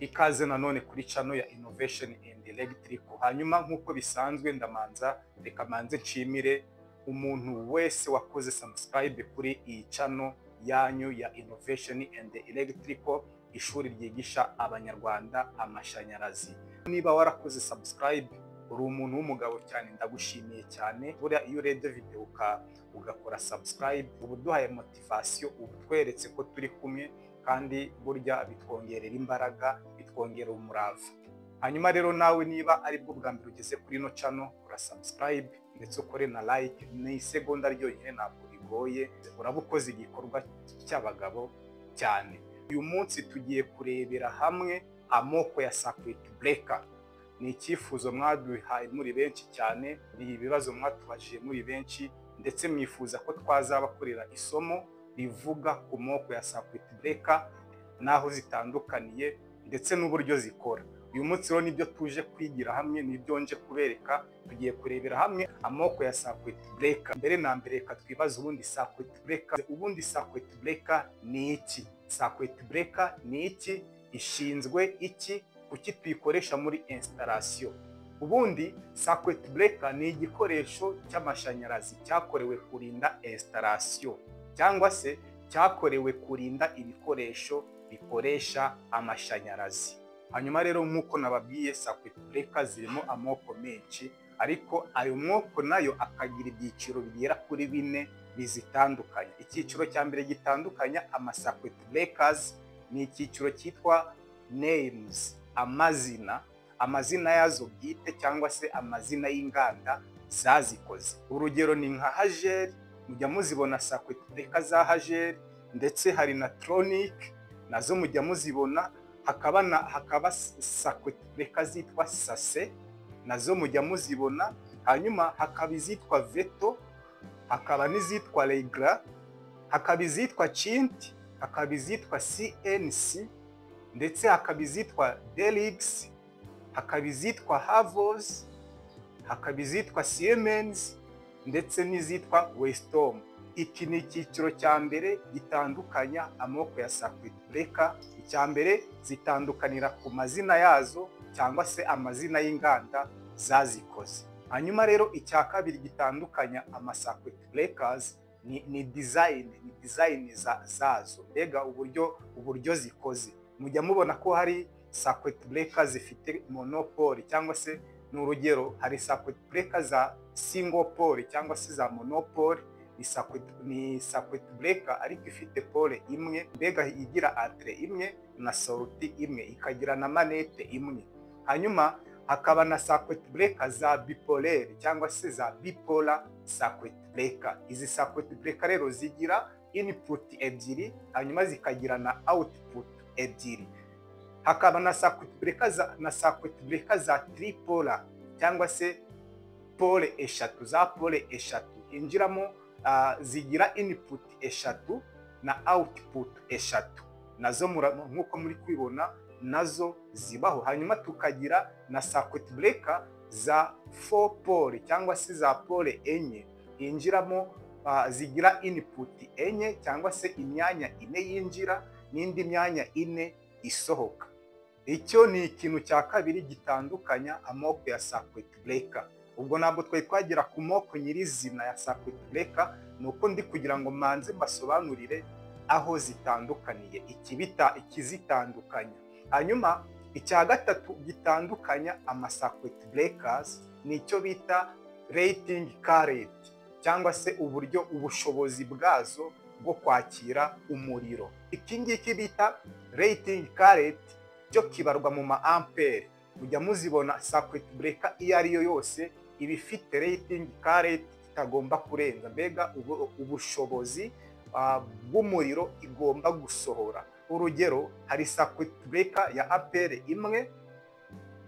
Ikaze nanone kuri channel ya Innovation and Electrical. Hanyuma nkuko bisanzwe ndamanza reka manze nshimire umuntu wese wakoze subscribe kuri iyi channel yanyu ya Innovation and Electrical, ishuri ryigisha abanyarwanda amashanyarazi. Niba warakoze subscribe uri umuntu w'umugabo cyane, ndagushimiye cyane. Buriya iyo urebye video ugakora subscribe ubu duhaye motivation, ubu tweretse ko turi kumwe, kandi burya bitwongerera imbaraga, bitwongerera umurava. Hanyuma rero nawe niba ari bwo bwa mbere ugeze kuri no channel, kora subscribe ndetse ukore na like, ni isegonda ryonyine ntabwo bigoye, urabukoze igikorwa cy'abagabo cyane. Uyu munsi tugiye kurebera hamwe amoko ya circuit breaker. Ni icyifuzo mwaduhaye muri benshi cyane, ni ibibazo mwatubajije muri benshi, ndetse mwifuza ko twazabakorera isomo rivuga ku moko ya circuit breaker naho zitandukaniye ndetse n'uburyo zikora. Uyu munsi rero nibyo tuje kwigira hamwe, nibyo nje kubereka. Tugiye kurebera hamwe amoko ya circuit breaker. Mbere na mbere reka twibaze ubundi circuit breaker ni iki? Circuit breaker ni iki? Ishinzwe iki? Kuki tuyikoresha muri installation? Ubundi circuit breaker ni igikoresho cy'amashanyarazi cyakorewe kurinda installation, cyangwa se cyakorewe kurinda ibikoresho bikoresha amashanyarazi. Hanyuma rero nk'uko nababwiye, circuit breaker zirimo amoko menshi, ariko ayo moko nayo akagira ibyiciro bigera kuri 4 bizitandukanya. Icyiciro cya mbere gitandukanya ama circuit breakers ni icyiciro cyitwa names, amazina yazo bwite cyangwa se amazina y'inganda zazikoze. Urugero ni nka Hager, mujya muzibona circuit breaker za Hager, ndetse hari na Tronic nazo mujya muzibona, hakaba circuit breaker zitwa Sase nazo mujya muzibona. Hanyuma hakaba izitwa Veto, hakaba n'izitwa Regra, hakaba izitwa Chint, hakaba izitwa CNC, ndetse hakaba izitwa Delix, hakaba izitwa Havos, hakaba izitwa Siemens, ndetse n'izitwa Westom. Iki ni icyiciro cya mbere gitandukanya amoko ya circuit breaker. Icya mbere zitandukanira ku mazina yazo cyangwa se amazina y'inganda zazikoze. Hanyuma rero icya kabiri gitandukanya ama circuit breakers ni design zazo, mbega uburyo zikoze. Mujya mubona ko hari circuit breaker zifite monopole, cyangwa se n'urugero hari circuit breaker za single pole cyangwa se za monopole. Ni circuit breaker ariko ifite pole imwe, mbega igira entre imwe na sortie imwe, ikagira na manete imwe. Hanyuma hakaba na circuit breaker za bipolaire cyangwa se za bipolar circuit breaker. Izi circuit breaker rero zigira input ebyiri, hanyuma zikagira na output ebyiri. Hakaba na circuit breaker za tripolar cyangwa se pole eshatu, za pole eshatu injiramo, zigira input eshatu na output eshatu. Nazo nkuko muri kwibona nazo zibaho. Hanyuma tukagira na circuit breaker za 4 pole cyangwa se za pole enye, injiramo zigira input enye cyangwa se imyanya 4 yinjira n'indi myanya 4 isohoka. Icyo ni ikintu cya kabiri gitandukanya amoko ya circuit breaker. Ubwo ntabwo twagira ku moko nyirizina ya circuit breaker, nuko ndi kugira ngo manze mbasobanurire aho zitandukaniye, ikizitandukanya. Hanyuma icya gatatu gitandukanya ama circuit breakers ni icyo bita rating current, cyangwa se ubushobozi bwazo bwo kwakira umuriro. Iki ngiki bita rating current cyo kibarwa mu ma ampere. Mujya muzibona circuit breaker iyo ariyo yose iba ifite rating current itagomba kurenza, mbega ubushobozi bw'umuriro igomba gusohora. Urugero hari circuit breaker ya ampere imwe,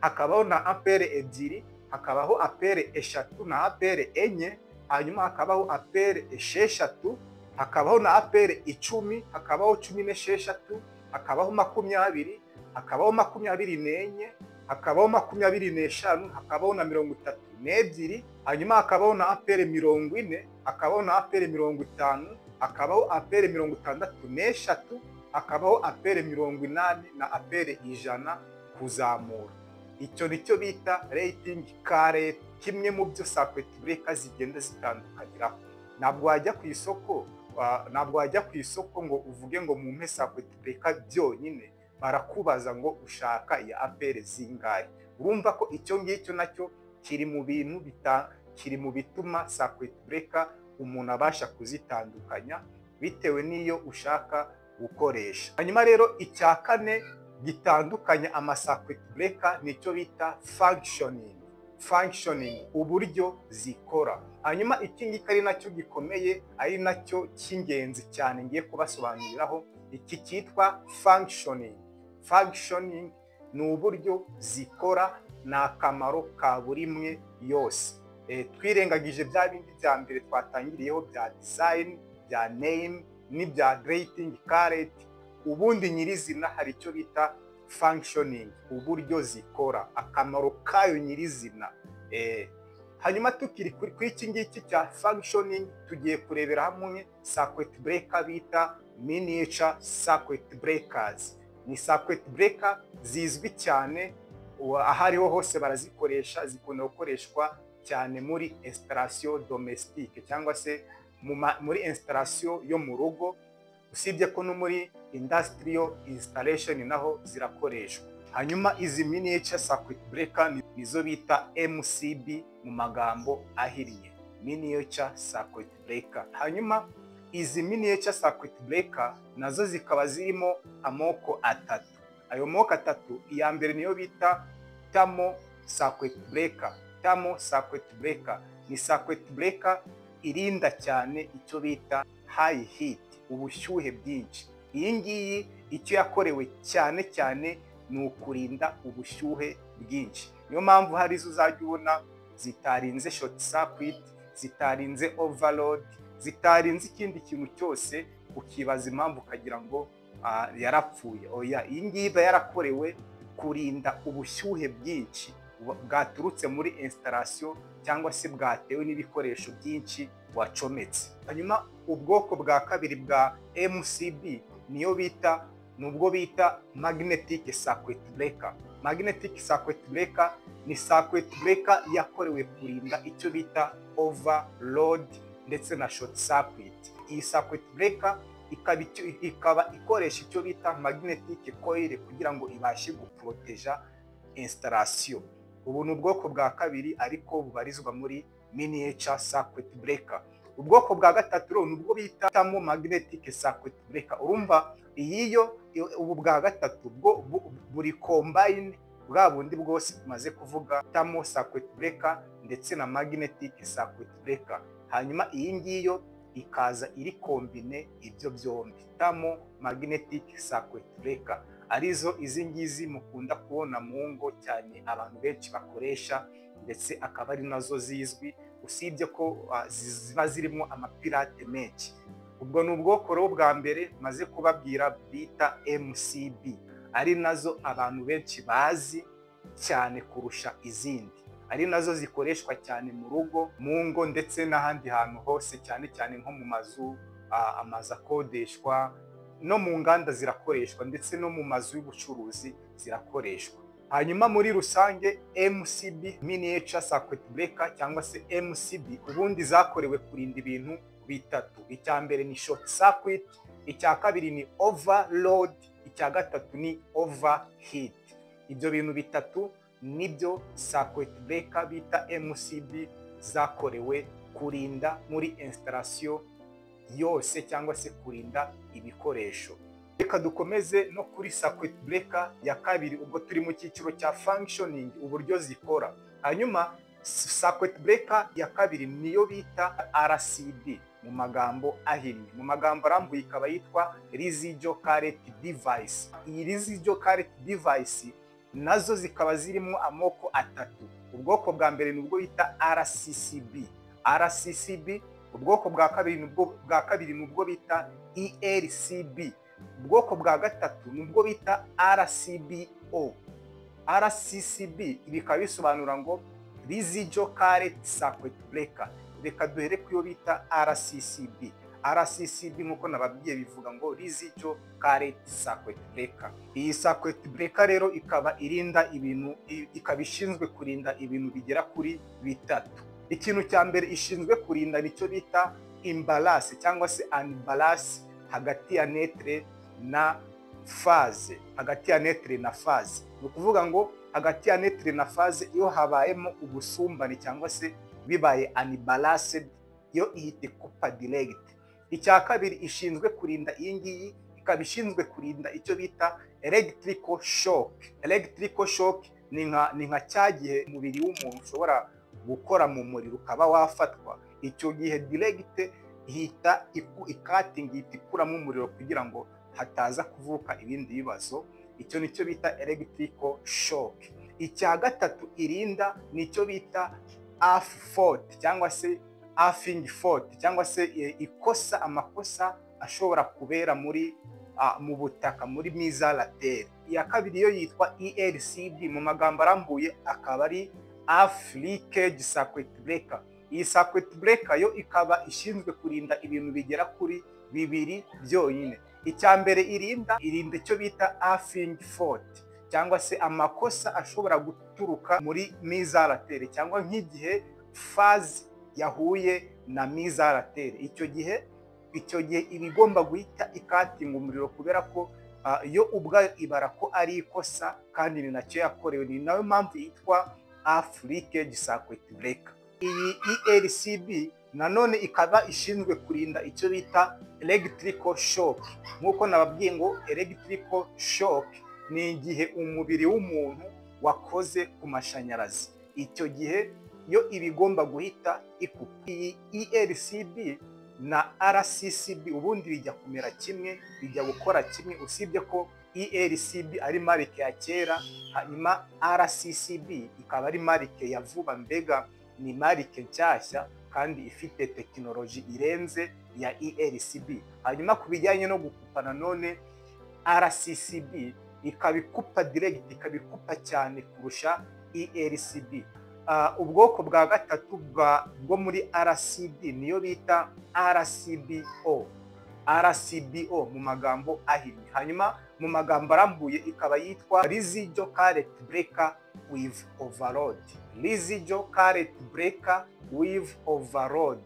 hakabaho na ampere ebyiri, hakabaho ampere eshatu na ampere enye, hanyuma hakabaho ampere esheshatu, hakabaho na ampere 10, hakabaho 16, hakabaho 20, hakabaho 24, hakabaho 25, hakabaho na 32, hanyuma hakabaho na ampere 40, hakabaho na ampere 50, hakabaho ampere 63, hakabaho apere 80 na apere 100 kuzamura. Icyo nicyo bita rating carrot, kimwe mu byo circuit breaker zigenda zitandukanyiraho. Ntabwo wajya ku isoko ngo uvuge ngo mumpe circuit breaker byonyine, barakubaza ngo ushaka ya apere zingahe. Urumva ko icyo ngicyo nacyo kiri mu bituma circuit breaker umuntu abasha kuzitandukanya bitewe n'iyo ushaka gukoresha. Hanyuma rero icya kane gitandukanya ama circuit breaker nicyo bita functioning, uburyo zikora. Hanyuma iki ngiki ari nacyo gikomeye, ari nacyo cy'ingenzi cyane ngiye kubasobanuriraho, iki cyitwa functioning ni uburyo zikora, ni akamaro ka buri imwe yose. Twirengagije bya bindi bya mbere twatangiriyeho bya design, bya name n'ibya rating carrot, ubundi nyirizina hari icyo bita functioning, uburyo zikora, akamaro kayo nyirizina. Hanyuma tukiri kuri iki ngiki cya functioning, tugiye kurebera hamwe circuit breaker bita miniature circuit breakers. Ni circuit breaker zizwi cyane, ahariho hose barazikoresha, zikunda gukoreshwa cyane muri installation domestique cyangwa se muri installation yo mu rugo, usibye ko no muri industrial installation naho zirakoreshwa. Hanyuma izi miniature circuit breaker nizo bita MCB mu magambo ahinnye, miniature circuit breaker. Hanyuma izi miniature circuit breaker nazo zikaba zirimo amoko atatu. Ayo moko atatu, iya mbere niyo bita thermal circuit breaker. Thermal circuit breaker ni circuit breaker irinda cyane icyo bita high heat, ubushyuhe bwinshi. Iyi ngiyi icyo yakorewe cyane cyane ni ukurinda ubushyuhe bwinshi. Niyo mpamvu hari izo uzajya ubona zitarinze short circuit, zitarinze overload, zitarinze ikindi kintu cyose, ukibaza impamvu ukagira ngo yarapfuye. Oya, iyi ngiyi iba yarakorewe kurinda ubushyuhe bwinshi bwaturutse muri installation cyangwa se bwatewe n'ibikoresho byinshi wacometse. Hanyuma ubwoko bwa kabiri bwa MCB nubwo bita magnetic circuit breaker. Magnetic circuit breaker ni circuit breaker yakorewe kurinda icyo bita overload ndetse na short circuit. Iyi circuit breaker ikaba ikoresha icyo bita magnetic coil kugira ngo ibashe guproteja installation. Ubu ni ubwoko bwa kabiri ariko bubarizwa muri miniature circuit breaker. Ubwoko bwa gatatu ni ubwo bita thermomagnetic circuit breaker. Urumva ubu bwa gatatu bwo buri combine bwa bundi bwose tumaze kuvuga, thermal circuit breaker ndetse na magnetic circuit breaker. Hanyuma iyi ngiyo ikaza iri kombine ibyo byombi, thermomagnetic circuit breaker, arizo izi ngizi mukunda kubona mu ngo cyane abantu benshi bakoresha, ndetse akaba ari nazo zizwi, usibye ko ziba zirimo amapirate menshi. Ubwo ni ubwoko rero bwa mbere maze kubabwira bita MCB, ari nazo abantu benshi bazi cyane kurusha izindi, ari nazo zikoreshwa cyane mu rugo, mu ngo ndetse n'ahandi hantu hose, cyane cyane nko mu mazu akodeshwa, no mu nganda zirakoreshwa, ndetse no mu mazu y'ubucuruzi zirakoreshwa. Hanyuma muri rusange MCB, miniature circuit breaker cyangwa se MCB, ubundi zakorewe kurinda ibintu bitatu. Icya mbere ni short circuit, icya kabiri ni overload, icya gatatu ni overheat. Ibyo bintu bitatu nibyo circuit breaker bita MCB zakorewe kurinda muri installation yose cyangwa se kurinda ibikoresho. Reka dukomeze no kuri circuit breaker ya kabiri, ubwo turi mu cyiciro cya functioning, uburyo zikora. Hanyuma circuit breaker ya kabiri niyo bita RCD mu magambo ahinnye. Mu magambo arambuye ikaba yitwa residual current device. Iyi residual current device nazo zikaba zirimo amoko atatu. Ubwoko bwa mbere nubwo bita RCCB. Ubwoko bwa kabiri nubwo bita ELCB. Ubwoko bwa gatatu nubwo bita RCBO. RCCB bikaba bisobanura ngo residual current circuit breaker. Reka duhere ku yo bita RCCB. RCCB nk'uko nababwiye bivuga ngo residual current circuit breaker. Iyi circuit breaker rero ikaba irinda ibintu, ikaba ishinzwe kurinda ibintu bigera kuri bitatu. Ikintu cya mbere ishinzwe kurinda nicyo bita imbalance cyangwa se unbalance hagati ya netre na phase, hagati ya netre na phase. Ni ukuvuga ngo hagati ya netre na phase iyo habayemo ubusumbane cyangwa se bibaye unbalanced, yo ihita ikupa direct. Icya kabiri ishinzwe kurinda iyi ngiyi, ikaba ishinzwe kurinda icyo bita electrical shock. Electrical shock ni nka cyagihe umubiri w'umuntu ushobora gukora mu muriro ukaba wafatwa. Icyo gihe direct ihita ikatinga, ihita ikuramo umuriro kugira ngo hataza kuvuka ibindi bibazo. Icyo nicyo bita electrical shock. Icya gatatu irinda nicyo bita earth fault cyangwa se earthing fault cyangwa se ikosa, amakosa ashobora kubera mu butaka muri mise à la terre. Iya kabiri yo yitwa ELCB, mu magambo arambuye akaba ari earth leakage circuit breaker. Iyi circuit breaker yo ikaba ishinzwe kurinda ibintu bigera kuri bibiri byonyine. Icya mbere irinda icyo bita earthing fault cyangwa se amakosa ashobora guturuka muri mise à la terre cyangwa nk'igihe phase yahuye na mise à la terre. Icyo gihe iba igomba guhita ikatinga umuriro kubera ko yo ubwa ibara ko ari ikosa kandi ni nacyo yakorewe. Ni nayo mpamvu yitwa earth leakage circuit breaker. Iyi ELCB nanone ikaba ishinzwe kurinda icyo bita electrical shock. Nk'uko nababwiye ngo electrical shock ni igihe umubiri w'umuntu wakoze ku mashanyarazi. Icyo gihe yo iba igomba guhita ikupa. Iyi ELCB na RCCB ubundi bijya kumera kimwe, bijya gukora kimwe, usibye ko ELCB ari marike ya kera, hanyuma RCCB ikaba ari marike ya vuba, mbega ni marike nshyashya kandi ifite tekinoloji irenze ya ELCB. Hanyuma ku bijyanye no gukupa nanone, RCCB ikaba ikupa direct, ikaba ikupa cyane kurusha ELCB. Ubwoko bwa gatatu bwo muri RCB niyo bita RCBO. RCBO mu magambo ahinnye. Hanyuma mu magambo arambuye ikaba yitwa residual current breaker with overload. Residual current breaker with overload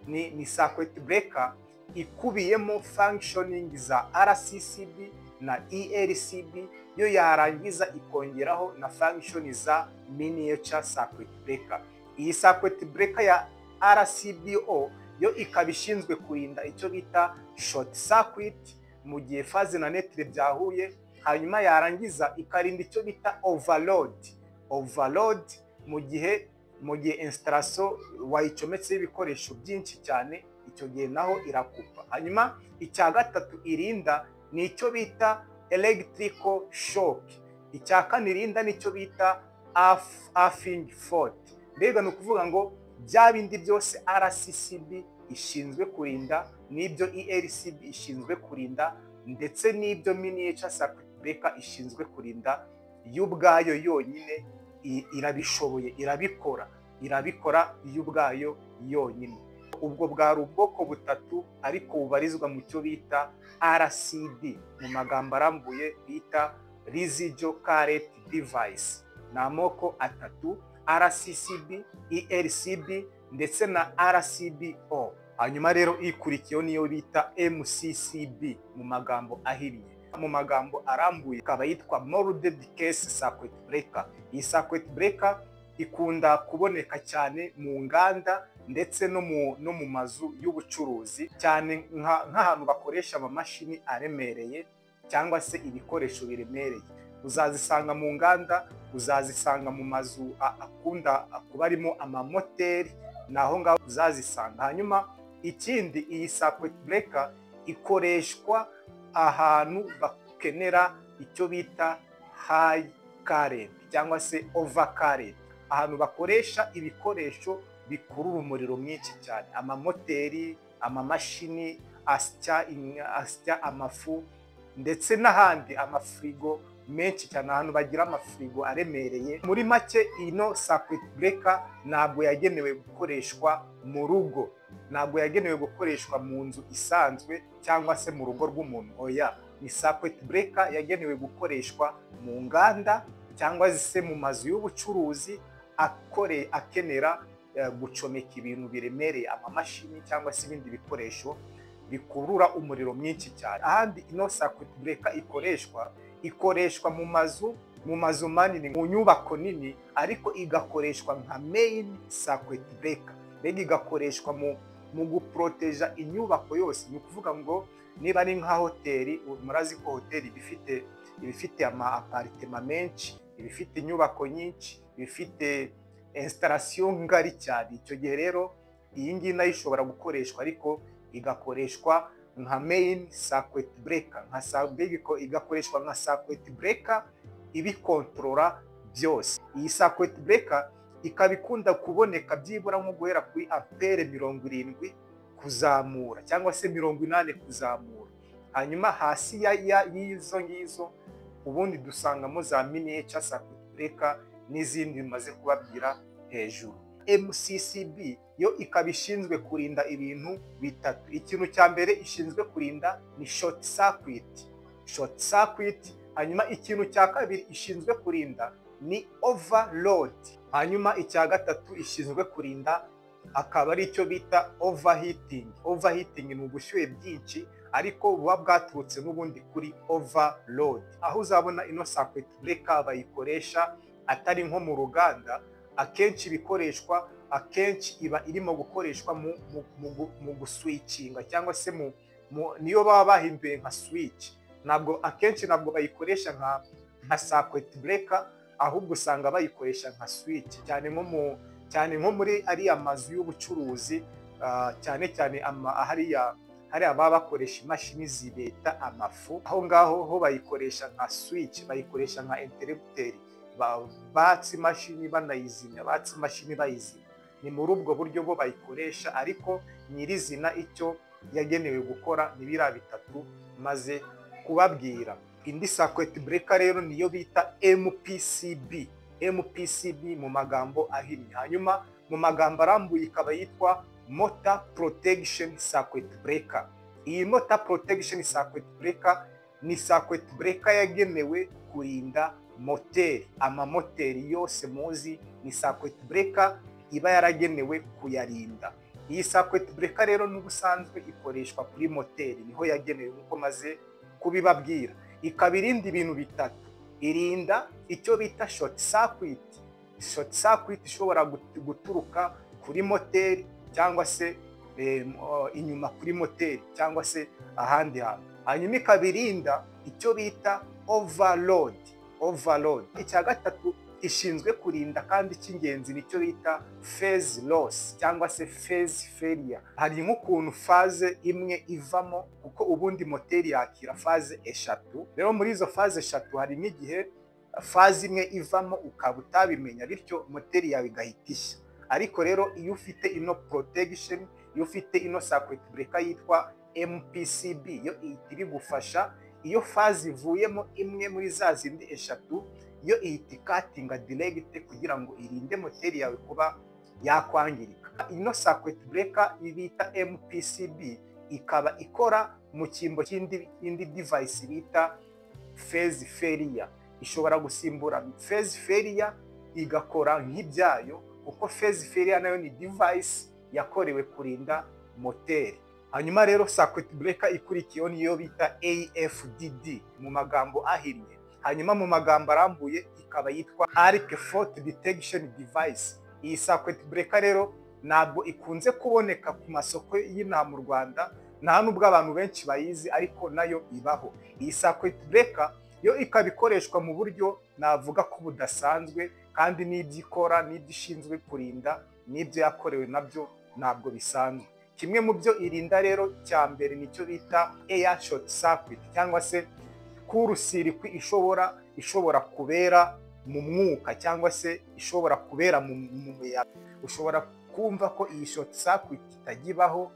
ni circuit breaker ikubiyemo functioning za RCCB na ELCB, yo yarangiza ikongeraho na function za miniature circuit breaker. Iyi circuit breaker ya RCBO yo ikaba ishinzwe kurinda icyo bita short circuit mu gihe phase na netre byahuye, hanyuma yarangiza ikarinda icyo bita overload. Overload mu gihe installation wayicometseho ibikoresho byinshi cyane, icyo gihe naho irakupa. Hanyuma icya gatatu irinda ni icyo bita electrical shock. Icya kane irinda nicyo bita earthing fault. Mbega ni ukuvuga ngo bya bindi byose RCCB ishinzwe kurinda, n'ibyo ELCB ishinzwe kurinda, ndetse n'ibyo miniature circuit breaker ishinzwe kurinda, yo ubwayo yonyine irabishoboye, irabikora yo ubwayo yonyine. Ubwo bwari ubwoko butatu ariko bubarizwa mu cyo bita RCD, mu magambo arambuye bita residual current device. Ni amoko atatu: RCCB, ELCB ndetse na RCBO. Hanyuma rero ikurikiyeho niyo bita MCCB mu magambo ahinnye. Mu magambo arambuye ikaba yitwa molded case circuit breaker. Iyi circuit breaker ikunda kuboneka cyane mu nganda ndetse no mu mazu y'ubucuruzi, cyane nk'ahantu bakoresha amamashini aremereye cyangwa se ibikoresho biremereye. Uzazisanga mu nganda, uzazisanga mu mazu akunda kuba arimo amamoteri, naho ngaho uzazisanga. Hanyuma ikindi, iyi circuit breaker ikoreshwa ahantu bakenera icyo bita high current cyangwa se over current, ahantu bakoresha ibikoresho bikurura umuriro mwinshi cyane, amamoteri, amamashini asya amafu ndetse n'ahandi, amafrigo menshi cyane, ahantu bagira amafrigo aremereye. Muri make ino circuit breaker ntabwo yagenewe gukoreshwa mu rugo, ntabwo yagenewe gukoreshwa mu nzu isanzwe cyangwa se mu rugo rw'umuntu, oya, ni circuit breaker yagenewe gukoreshwa mu nganda cyangwa se mu mazu y'ubucuruzi akenera gucomeka ibintu biremereye, amamashini cyangwa se ibindi bikoresho bikurura umuriro mwinshi cyane. Ahandi ino circuit breaker ikoreshwa mu mazu manini, mu nyubako nini, ariko igakoreshwa nka main circuit breaker, mbega igakoreshwa mu guproteja inyubako yose. Ni ukuvuga ngo niba ari nka hoteli, murazi ko hoteli ibifite ama apartment menshi, ibifite inyubako nyinshi, ibifite installation ngari cyane, icyo gihe rero iyi ngiyi nayo ishobora gukoreshwa, ariko igakoreshwa nka main circuit breaker, igakoreshwa nka circuit breaker ibikontorora byose. Iyi circuit breaker ikaba ikunda kuboneka byibura nko guhera kuri ampere 70 kuzamura cyangwa se 80 kuzamura. Hanyuma hasi y'izo ngizo ubundi dusangamo za miniature circuit breaker n'izindi bimaze kubabwira hejuru. MCCB yo ikaba ishinzwe kurinda ibintu bitatu. Ikintu cya mbere ishinzwe kurinda ni short circuit. Hanyuma ikintu cya kabiri ishinzwe kurinda ni overload. Hanyuma icya gatatu ishinzwe kurinda akaba ari icyo bita overheating. Overheating ni ubushyuhe bwinshi ariko buba bwaturutse n'ubundi kuri overload. Aho uzabona ino circuit breaker bayikoresha atari nko mu ruganda, akenshi bikoreshwa, akenshi iba irimo gukoreshwa mu guswitchinga cyangwa se niyo baba bahinduye nka switch. Akenshi ntabwo bayikoresha nka circuit breaker, ahubwo usanga bayikoresha nka switch, cyane nko muri ariya mazu y'ubucuruzi, cyane hariya baba bakoresha imashini zibeta amafu, aho ngaho ho bayikoresha nka switch, bayikoresha nka interrupter, batse imashini banayizimya, batse imashini bayizimya. Ni muri ubwo buryo bo bayikoresha, ariko nyirizina icyo yagenewe gukora ni biriya bitatu maze kubabwira. Indi circuit breaker rero niyo bita MPCB. MPCB mu magambo ahinnye. Hanyuma mu magambo arambuye ikaba yitwa Motor Protection Circuit Breaker. Iyi Motor Protection Circuit Breaker ni circuit breaker yagenewe kurinda moteri. Amamoteri yose muzi ni circuit breaker iba yaragenewe kuyarinda. Iyi circuit breaker rero n'ubusanzwe ikoreshwa kuri moteri, niho yagenewe nkuko maze kubibabwira. Ikaba irinda ibintu bitatu. Irinda icyo bita short circuit. Short circuit ishobora guturuka kuri moteri cyangwa se inyuma kuri moteri cyangwa se ahandi hantu. Hanyuma ikaba irinda icyo bita overload. Icya gatatu ishinzwe kurinda kandi cy'ingenzi nicyo bita phase loss cyangwa se phase failure. Hari nk'ukuntu phase imwe ivamo, kuko ubundi moteri yakira phase eshatu. Rero muri izo phase eshatu hari nk'igihe phase imwe ivamo ukaba utabimenya, bityo moteri yawe igahita ishya. Ariko rero iyo ufite ino protection, iyo ufite ino circuit breaker yitwa MPCB, yo ihita ibigufasha. Iyo phase ivuyemo imwe muri za zindi eshatu, yo ihita ikatinga direct kugira ngo irinde moteri yawe kuba yakwangirika. Ino circuit breaker bita MPCB ikaba ikora mu cyimbo cy'indi device bita phase failure. Ishobora gusimbura phase failure igakora nk'ibyayo, kuko phase failure nayo ni device yakorewe kurinda moteri. Hanyuma rero circuit breaker ikurikiyeho niyo bita AFDD mu magambo ahinnye. Hanyuma mu magambo arambuye ikaba yitwa Arc Fault Detection Device. Iyi circuit breaker rero ntabwo ikunze kuboneka ku masoko y'inaha mu Rwanda, nta nubwo abantu benshi bayizi, ariko nayo ibaho. Iyi circuit breaker yo ikaba ikoreshwa mu buryo navuga ko budasanzwe, kandi n'ibyo ikora n'ibyo ishinzwe kurinda n'ibyo yakorewe nabyo ntabwo bisanzwe. Kimwe mu byo irinda rero cya mbere nicyo bita air short circuit, cyangwa se kurusirikwi ishobora kubera mu mwuka cyangwa se ishobora kubera mu muyaga. Ushobora kumva ko iyi short circuit itagibaho,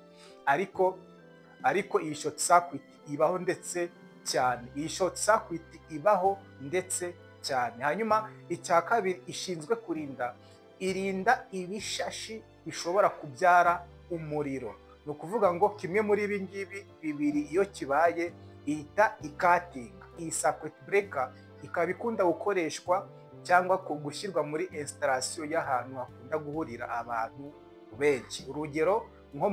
ariko iyi short circuit ibaho ndetse cyane. Iyi short circuit ibaho ndetse cyane. Hanyuma icya kabiri ishinzwe kurinda, irinda ibishashi bishobora kubyara umuriro. ni ukuvuga ngo kimwe muri ibi ngibi bibiri iyo kibaye ihita ikatinga. Iyi circuit breaker ikaba ikunda gukoreshwa cyangwa gushyirwa muri installation y'ahantu hakunda guhurira abantu benshi, urugero nko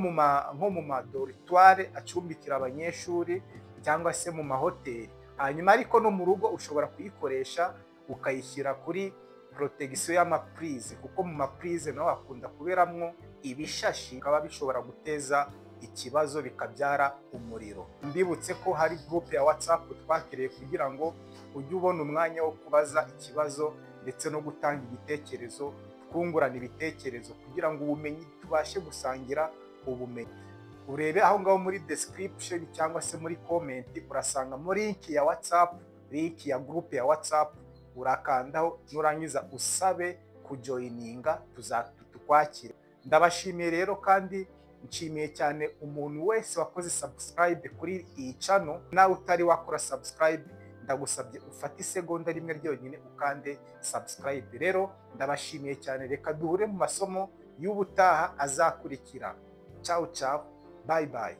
mu madortoire acumbikira abanyeshuri cyangwa se mu mahoteli. Hanyuma ariko no mu rugo ushobora kuyikoresha ukayishyira kuri protection y'amaprise, kuko mu maprise naho hakunda kuberamwo ibishashi bikaba bishobora guteza ikibazo bikabyara umuriro. Mbibutse ko hari groupe ya WhatsApp twakiriye kugira ngo ujye ubona umwanya wo kubaza ikibazo ndetse no gutanga ibitekerezo, twungurana ibitekerezo kugira ngo ubumenyi tubashe gusangira ubumenyi. Urebe aho ngaho muri description cyangwa se muri comment urasangamo link ya WhatsApp, link ya groupe ya WhatsApp, urakandaho nurangiza usabe kujoininga tukwakira. Ndabashimiye rero kandi nshimiye cyane umuntu wese wakoze subscribe kuri iyi channel. Nawe utari wakora subscribe, ndagusabye ufate isegonda rimwe ryonyine ukande subscribe. Rero ndabashimiye cyane, reka duhure mu masomo y'ubutaha azakurikira. Ciao ciao, bye bye.